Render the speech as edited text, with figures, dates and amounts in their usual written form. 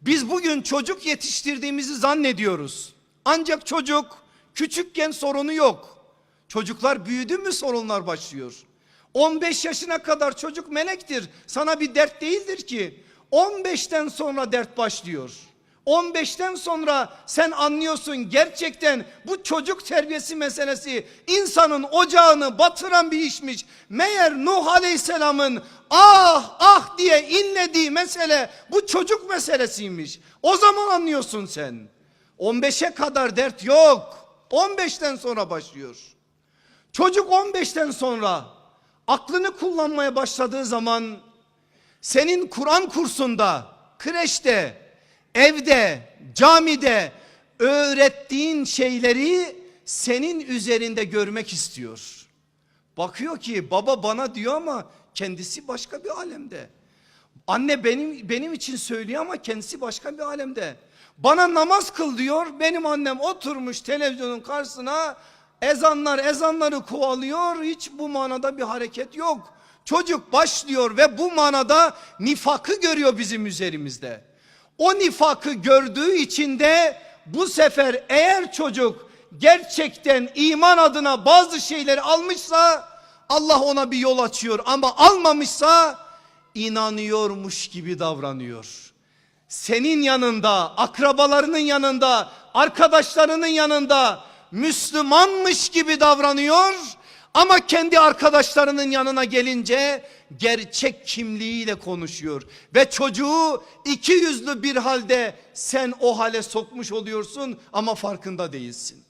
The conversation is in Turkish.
Biz bugün çocuk yetiştirdiğimizi zannediyoruz. Ancak çocuk küçükken sorunu yok. Çocuklar büyüdü mü sorunlar başlıyor. 15 yaşına kadar çocuk melektir. Sana bir dert değildir ki. 15'ten sonra dert başlıyor. 15'ten sonra sen anlıyorsun gerçekten bu çocuk terbiyesi meselesi insanın ocağını batıran bir işmiş. Meğer Nuh Aleyhisselam'ın ah ah diye inlediği mesele bu çocuk meselesiymiş. O zaman anlıyorsun sen. 15'e kadar dert yok. 15'ten sonra başlıyor. Çocuk 15'ten sonra aklını kullanmaya başladığı zaman senin Kur'an kursunda, kreşte, evde, camide öğrettiğin şeyleri senin üzerinde görmek istiyor. Bakıyor ki baba bana diyor ama kendisi başka bir alemde. Anne benim için söylüyor ama kendisi başka bir alemde. Bana namaz kıl diyor. Benim annem oturmuş televizyonun karşısına ezanları kovalıyor. Hiç bu manada bir hareket yok. Çocuk başlıyor ve bu manada nifakı görüyor bizim üzerimizde. O nifakı gördüğü için de bu sefer eğer çocuk gerçekten iman adına bazı şeyleri almışsa Allah ona bir yol açıyor, ama almamışsa inanıyormuş gibi davranıyor. Senin yanında, akrabalarının yanında, arkadaşlarının yanında Müslümanmış gibi davranıyor ama kendi arkadaşlarının yanına gelince gerçek kimliğiyle konuşuyor ve çocuğu iki yüzlü bir halde sen o hale sokmuş oluyorsun ama farkında değilsin.